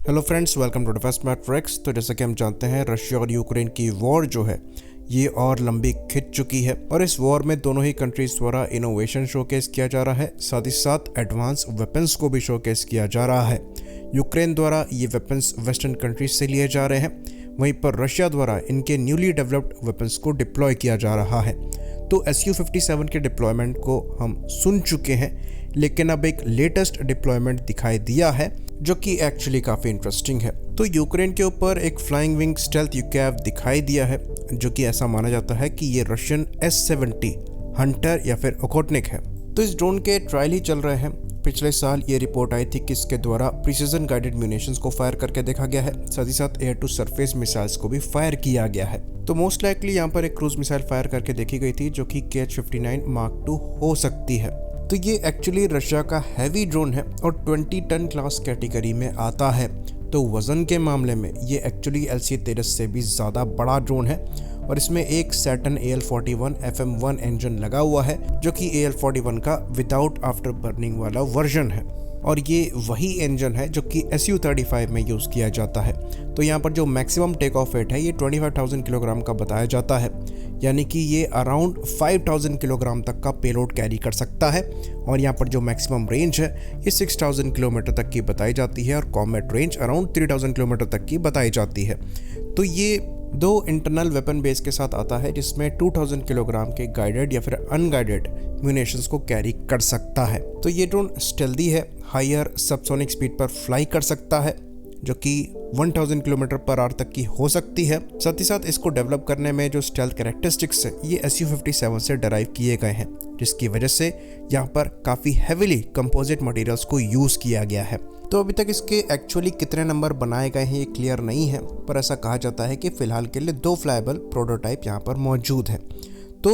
Hello friends, welcome to Defence Matrix. तो जैसा कि हम जानते हैं, रशिया और यूक्रेन की वॉर जो है ये और लंबी खिंच चुकी है और इस वॉर में दोनों ही कंट्रीज द्वारा इनोवेशन शोकेस किया जा रहा है, साथ ही साथ एडवांस वेपन्स को भी शोकेस किया जा रहा है। यूक्रेन द्वारा ये वेपन्स वेस्टर्न कंट्रीज से लिए जा रहे हैं, वहीं पर रशिया द्वारा इनके न्यूली डेवलप्ड वेपन्स को डिप्लॉय किया जा रहा है। तो Su-57 के डिप्लॉयमेंट को हम सुन चुके हैं, लेकिन अब एक लेटेस्ट डिप्लॉयमेंट दिखाई दिया है जो कि एक्चुअली काफ़ी इंटरेस्टिंग है। तो यूक्रेन के ऊपर एक फ्लाइंग विंग स्टेल्थ यूकैव दिखाई दिया है, जो कि ऐसा माना जाता है कि ये रशियन S-70 हंटर या फिर ओखोटनिक है। तो इस ड्रोन के ट्रायल ही चल रहे हैं। पिछले साल ये रिपोर्ट आई थी कि इसके द्वारा प्रिसीजन गाइडेड म्यूनिशंस को फायर करके देखा गया है, साथ ही साथ एयर टू सरफेस मिसाइल्स को भी फायर किया गया है। तो मोस्ट लाइकली यहाँ पर एक क्रूज मिसाइल फायर करके देखी गई थी, जो कि KH-59 Mark II हो सकती है। तो ये एक्चुअली रशिया का हैवी ड्रोन है और 20 टन क्लास कैटेगरी में आता है। तो वजन के मामले में ये एक्चुअली LC-13 से भी ज़्यादा बड़ा ड्रोन है और इसमें एक सैटर्न AL-41 FM-1 इंजन लगा हुआ है, जो कि AL-41 का विदाउट आफ्टर बर्निंग वाला वर्जन है और ये वही इंजन है जो कि Su-35 में यूज़ किया जाता है। तो यहाँ पर जो मैक्सिमम टेक ऑफ वेट है ये 25,000 किलोग्राम का बताया जाता है, यानी कि ये अराउंड 5,000 किलोग्राम तक का पेलोड कैरी कर सकता है। और यहाँ पर जो मैक्सिमम रेंज है ये 6,000 किलोमीटर तक की बताई जाती है और कॉम्बैट रेंज अराउंड 3,000 किलोमीटर तक की बताई जाती है। तो ये दो इंटरनल वेपन बेस के साथ आता है, जिसमें 2000 किलोग्राम के गाइडेड या फिर अनगाइडेड म्यूनिशंस को कैरी कर सकता है। तो ये ड्रोन स्टेल्दी है, हायर सबसोनिक स्पीड पर फ्लाई कर सकता है, जो कि 1000 किलोमीटर पर आवर तक की हो सकती है। साथ ही साथ इसको डेवलप करने में जो स्टेल्थ कैरेक्टरिस्टिक्स है ये Su-57 से डराइव किए गए हैं, जिसकी वजह से यहाँ पर काफ़ी हेविली कंपोजिट मटेरियल्स को यूज़ किया गया है। तो अभी तक इसके एक्चुअली कितने नंबर बनाए गए हैं ये क्लियर नहीं है, पर ऐसा कहा जाता है कि फ़िलहाल के लिए 2 फ्लाइबल प्रोटोटाइप यहाँ पर मौजूद है। तो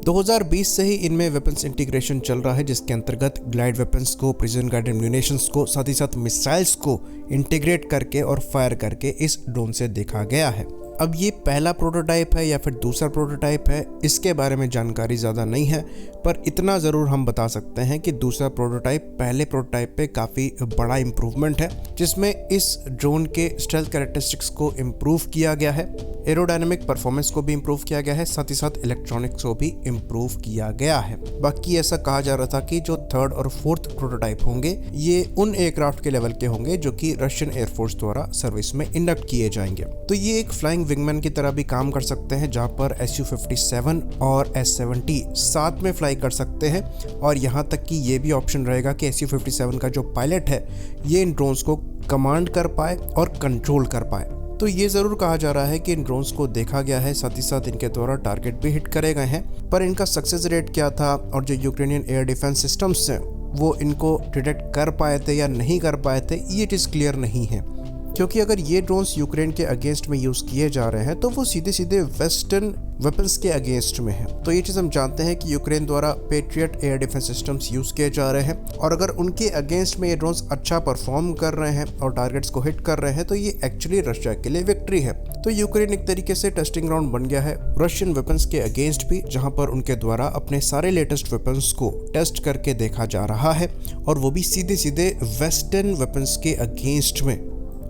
2020 से ही इनमें वेपन्स इंटीग्रेशन चल रहा है, जिसके अंतर्गत ग्लाइड वेपन्स को, प्रिसीजन गाइडेड म्यूनिशंस को, साथ ही साथ मिसाइल्स को इंटीग्रेट करके और फायर करके इस ड्रोन से देखा गया है। अब ये पहला प्रोटोटाइप है या फिर दूसरा प्रोटोटाइप है, इसके बारे में जानकारी ज़्यादा नहीं है, पर इतना ज़रूर हम बता सकते हैं कि दूसरा प्रोटोटाइप पहले प्रोटोटाइप पे काफ़ी बड़ा इम्प्रूवमेंट है, जिसमें इस ड्रोन के स्टेल्थ कैरेक्टरिस्टिक्स को इम्प्रूव किया गया है, एरोडायनेमिक परफॉर्मेंस को भी इम्प्रूव किया गया है, साथ ही साथ इलेक्ट्रॉनिक्स को भी इम्प्रूव किया गया है। बाकी ऐसा कहा जा रहा था कि जो 3rd और 4th प्रोटोटाइप होंगे ये उन एयरक्राफ्ट के लेवल के होंगे जो कि रशियन एयरफोर्स द्वारा सर्विस में इंडक्ट किए जाएंगे। तो ये एक फ्लाइंग विंगमैन की तरह भी काम कर सकते हैं, जहां पर Su-57 और S-70 साथ में फ्लाई कर सकते हैं और यहां तक कि ये भी ऑप्शन रहेगा कि Su-57 का जो पायलट है ये इन ड्रोन्स को कमांड कर पाए और कंट्रोल कर पाए। तो ये ज़रूर कहा जा रहा है कि इन ड्रोन्स को देखा गया है, साथ ही साथ इनके द्वारा टारगेट भी हिट करे गए हैं, पर इनका सक्सेस रेट क्या था और जो यूक्रेनियन एयर डिफेंस सिस्टम्स हैं वो इनको डिटेक्ट कर पाए थे या नहीं कर पाए थे, ये चीज़ क्लियर नहीं है। क्योंकि अगर ये ड्रोन्स यूक्रेन के अगेंस्ट में यूज़ किए जा रहे हैं तो वो सीधे सीधे वेस्टर्न वेपन्स के अगेंस्ट में है। तो ये चीज़ हम जानते हैं कि यूक्रेन द्वारा patriot air defence systems use किए जा रहे हैं और अगर उनके अगेंस्ट में ये ड्रोन्स अच्छा परफॉर्म कर रहे हैं और टारगेट्स को हिट कर रहे हैं तो ये एक्चुअली रशिया के लिए विक्ट्री है। तो यूक्रेन एक तरीके से टेस्टिंग ग्राउंड बन गया है रशियन वेपन्स के अगेंस्ट भी, जहाँ पर उनके द्वारा अपने सारे लेटेस्ट वेपन्स को टेस्ट करके देखा जा रहा है और वो भी सीधे सीधे वेस्टर्न वेपन्स के अगेंस्ट में,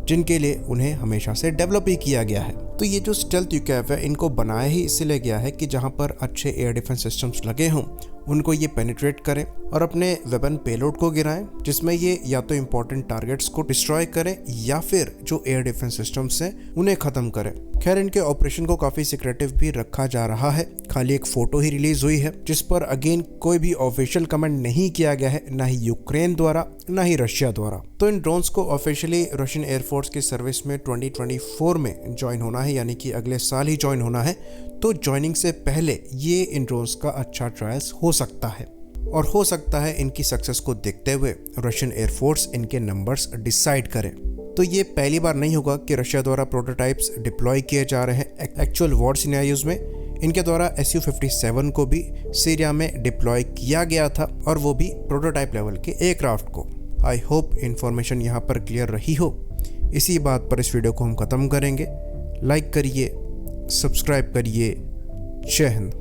जिनके लिए उन्हें हमेशा से डेवलप ही किया गया है। तो ये जो स्टेल्थ यूकैव है इनको बनाया ही इसलिए गया है कि जहाँ पर अच्छे एयर डिफेंस सिस्टम्स लगे हों उनको ये पेनिट्रेट करें और अपने वेपन पेलोड को गिराएं, जिसमें ये या तो इंपॉर्टेंट टारगेट्स को डिस्ट्रॉय करें या फिर जो एयर डिफेंस सिस्टम्स हैं उन्हें ख़त्म करें। खैर, इनके ऑपरेशन को काफ़ी सिक्रेटिव भी रखा जा रहा है, खाली एक फ़ोटो ही रिलीज़ हुई है जिस पर अगेन कोई भी ऑफिशियल कमेंट नहीं किया गया है, ना ही यूक्रेन द्वारा ना ही रशिया द्वारा। तो इन ड्रोन्स को ऑफिशियली रशियन एयरफोर्स की सर्विस में 2024 में ज्वाइन होना है, यानी कि अगले साल ही ज्वाइन होना है। तो ज्वाइनिंग से पहले ये इन ड्रोन्स का अच्छा ट्रायल्स हो सकता है और हो सकता है इनकी सक्सेस को देखते हुए रशियन एयरफोर्स इनके नंबर्स डिसाइड करें। तो ये पहली बार नहीं होगा कि रशिया द्वारा प्रोटोटाइप्स डिप्लॉय किए जा रहे हैं एक्चुअल वॉर सिनेरियोज में। इनके द्वारा Su-57 को भी सीरिया में डिप्लॉय किया गया था और वो भी प्रोटोटाइप लेवल के एयरक्राफ्ट को। आई होप इन्फॉर्मेशन यहाँ पर क्लियर रही हो। इसी बात पर इस वीडियो को हम ख़त्म करेंगे। लाइक करिए, सब्सक्राइब करिए। जय हिंद।